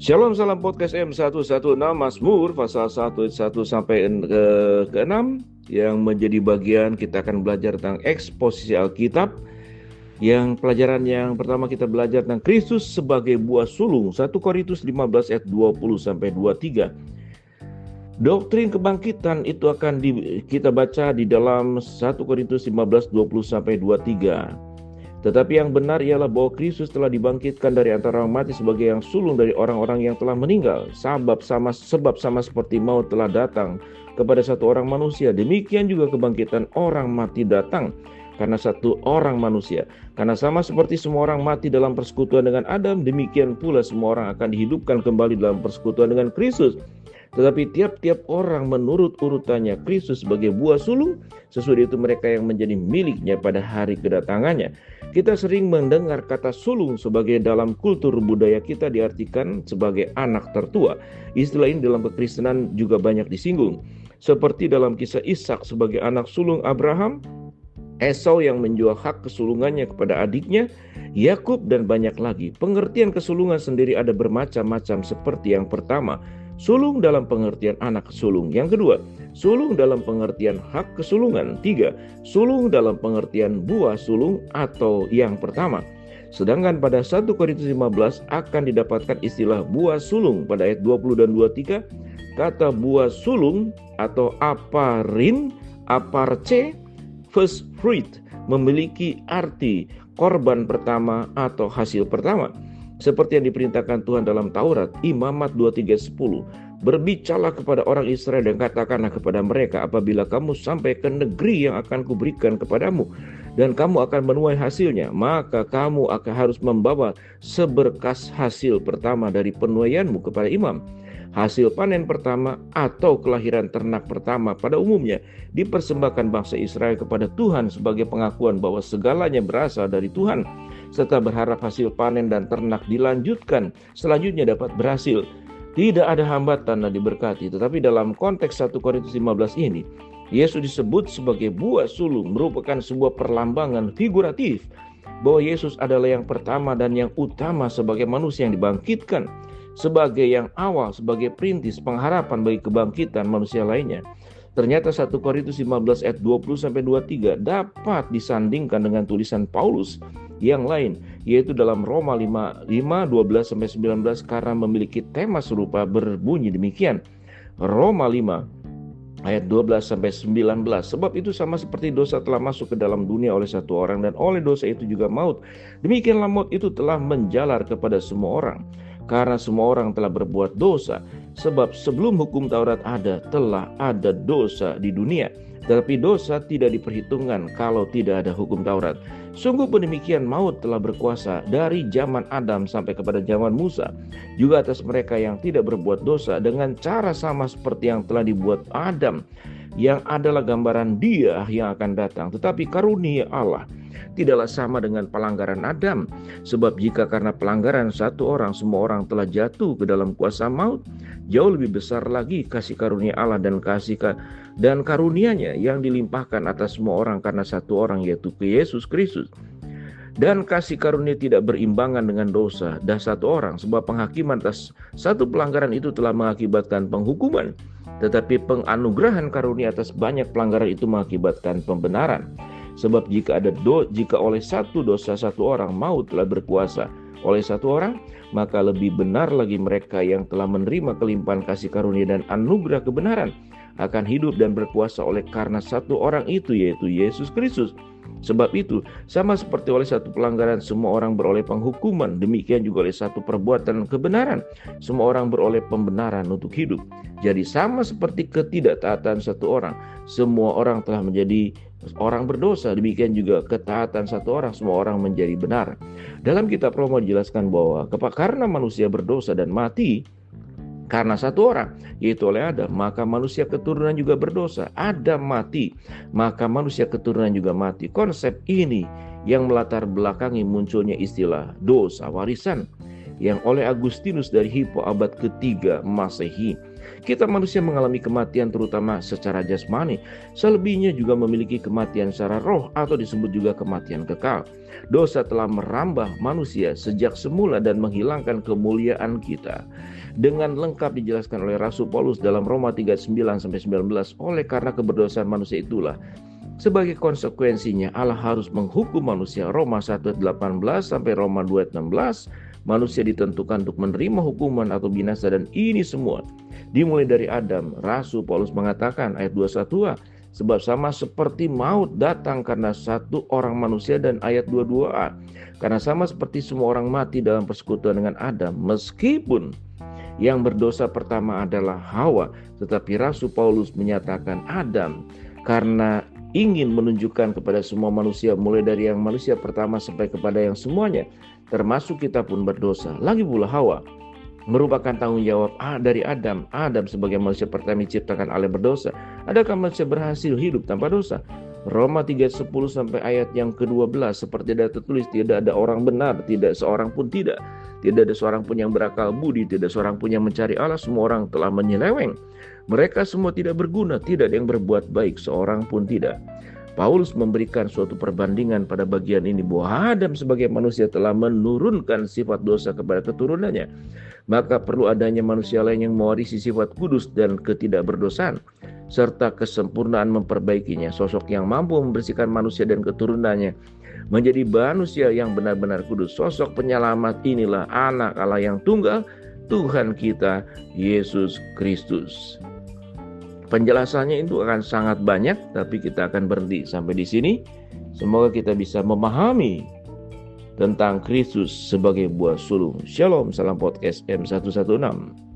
Shalom, salam podcast M116 Mazmur pasal 1 sampai ke-6 yang menjadi bagian kita akan belajar tentang eksposisi Alkitab. Yang pelajaran yang pertama kita belajar tentang Kristus sebagai buah sulung, 1 Korintus 15 ayat 20 sampai 23. Doktrin kebangkitan itu akan kita baca di dalam 1 Korintus 15 20 sampai 23. Tetapi yang benar ialah bahwa Kristus telah dibangkitkan dari antara orang mati sebagai yang sulung dari orang-orang yang telah meninggal. Sebab sama seperti maut telah datang kepada satu orang manusia, demikian juga kebangkitan orang mati datang karena satu orang manusia. Karena sama seperti semua orang mati dalam persekutuan dengan Adam, demikian pula semua orang akan dihidupkan kembali dalam persekutuan dengan Kristus. Tetapi tiap-tiap orang menurut urutannya, Kristus sebagai buah sulung, sesudah itu mereka yang menjadi miliknya pada hari kedatangannya. Kita sering mendengar kata sulung sebagai dalam kultur budaya kita diartikan sebagai anak tertua. Istilah ini dalam kekristenan juga banyak disinggung. Seperti dalam kisah Ishak sebagai anak sulung Abraham, Esau yang menjual hak kesulungannya kepada adiknya, Yakub, dan banyak lagi. Pengertian kesulungan sendiri ada bermacam-macam seperti yang pertama, sulung dalam pengertian anak sulung. Yang kedua, sulung dalam pengertian hak kesulungan. Tiga, sulung dalam pengertian buah sulung atau yang pertama. Sedangkan pada 1 Korintus 15 akan didapatkan istilah buah sulung pada ayat 20 dan 23. Kata buah sulung atau aparce, first fruit, memiliki arti korban pertama atau hasil pertama. Seperti yang diperintahkan Tuhan dalam Taurat, Imamat 23:10. Berbicaralah kepada orang Israel dan katakanlah kepada mereka, apabila kamu sampai ke negeri yang akan kuberikan kepadamu, dan kamu akan menuai hasilnya, maka kamu akan harus membawa seberkas hasil pertama dari penuaianmu kepada imam. Hasil panen pertama atau kelahiran ternak pertama pada umumnya dipersembahkan bangsa Israel kepada Tuhan sebagai pengakuan bahwa segalanya berasal dari Tuhan, serta berharap hasil panen dan ternak dilanjutkan selanjutnya dapat berhasil. Tidak ada hambatan dan diberkati. Tetapi dalam konteks 1 Korintus 15 ini, Yesus disebut sebagai buah sulung, merupakan sebuah perlambangan figuratif bahwa Yesus adalah yang pertama dan yang utama sebagai manusia yang dibangkitkan, sebagai yang awal, sebagai perintis pengharapan bagi kebangkitan manusia lainnya. Ternyata 1 Korintus 15 ayat 20 sampai 23 dapat disandingkan dengan tulisan Paulus yang lain, yaitu dalam Roma 5 12 sampai 19, karena memiliki tema serupa berbunyi demikian. Roma 5 ayat 12 sampai 19. Sebab itu sama seperti dosa telah masuk ke dalam dunia oleh satu orang, dan oleh dosa itu juga maut. Demikianlah maut itu telah menjalar kepada semua orang, karena semua orang telah berbuat dosa. Sebab sebelum hukum Taurat ada, telah ada dosa di dunia. Tetapi dosa tidak diperhitungkan kalau tidak ada hukum Taurat. Sungguh pun demikian, maut telah berkuasa dari zaman Adam sampai kepada zaman Musa, juga atas mereka yang tidak berbuat dosa, dengan cara sama seperti yang telah dibuat Adam, yang adalah gambaran Dia yang akan datang. Tetapi karunia Allah tidaklah sama dengan pelanggaran Adam. Sebab jika karena pelanggaran satu orang semua orang telah jatuh ke dalam kuasa maut, jauh lebih besar lagi kasih karunia Allah dan karunia-Nya yang dilimpahkan atas semua orang karena satu orang, yaitu Yesus Kristus. Dan kasih karunia tidak berimbangan dengan dosa dan satu orang, sebab penghakiman atas satu pelanggaran itu telah mengakibatkan penghukuman, tetapi penganugerahan karunia atas banyak pelanggaran itu mengakibatkan pembenaran. Sebab jika oleh satu dosa satu orang maut telah berkuasa oleh satu orang, maka lebih benar lagi mereka yang telah menerima kelimpahan kasih karunia dan anugerah kebenaran akan hidup dan berkuasa oleh karena satu orang itu, yaitu Yesus Kristus. Sebab itu, sama seperti oleh satu pelanggaran semua orang beroleh penghukuman, demikian juga oleh satu perbuatan kebenaran semua orang beroleh pembenaran untuk hidup. Jadi sama seperti ketidaktaatan satu orang, semua orang telah menjadi orang berdosa, demikian juga ketaatan satu orang, semua orang menjadi benar. Dalam kitab Roma dijelaskan bahwa karena manusia berdosa dan mati karena satu orang, yaitu oleh Adam, maka manusia keturunan juga berdosa. Adam mati, maka manusia keturunan juga mati. Konsep ini yang melatar belakangi munculnya istilah dosa warisan, yang oleh Agustinus dari Hippo abad ketiga Masehi Kita manusia mengalami kematian terutama secara jasmani, selebihnya juga memiliki kematian secara roh atau disebut juga kematian kekal. Dosa telah merambah manusia sejak semula dan menghilangkan kemuliaan kita. Dengan lengkap dijelaskan oleh Rasul Paulus dalam Roma 3:9-19, oleh karena keberdosaan manusia itulah sebagai konsekuensinya Allah harus menghukum manusia. Roma 1:18 sampai Roma 2:16, manusia ditentukan untuk menerima hukuman atau binasa, dan ini semua dimulai dari Adam. Rasul Paulus mengatakan ayat 21a, sebab sama seperti maut datang karena satu orang manusia, dan ayat 22a, karena sama seperti semua orang mati dalam persekutuan dengan Adam, meskipun yang berdosa pertama adalah Hawa, tetapi Rasul Paulus menyatakan Adam karena ingin menunjukkan kepada semua manusia, mulai dari yang manusia pertama sampai kepada yang semuanya, termasuk kita pun berdosa. Lagi pula Hawa merupakan tanggung jawab dari Adam. Adam sebagai manusia pertama diciptakan Allah berdosa. Adakah manusia berhasil hidup tanpa dosa? Roma 3:10 sampai ayat yang ke-12, seperti ada tertulis, tidak ada orang benar, tidak seorang pun tidak. Tidak ada seorang pun yang berakal budi, tidak seorang pun yang mencari Allah. Semua orang telah menyeleweng. Mereka semua tidak berguna, tidak ada yang berbuat baik, seorang pun tidak. Paulus memberikan suatu perbandingan pada bagian ini bahwa Adam sebagai manusia telah menurunkan sifat dosa kepada keturunannya. Maka perlu adanya manusia lain yang mewarisi sifat kudus dan ketidakberdosaan serta kesempurnaan memperbaikinya. Sosok yang mampu membersihkan manusia dan keturunannya menjadi manusia yang benar-benar kudus. Sosok penyelamat inilah Anak Allah yang tunggal, Tuhan kita Yesus Kristus. Penjelasannya itu akan sangat banyak, tapi kita akan berhenti sampai di sini. Semoga kita bisa memahami tentang Kristus sebagai buah sulung. Shalom, salam podcast M116.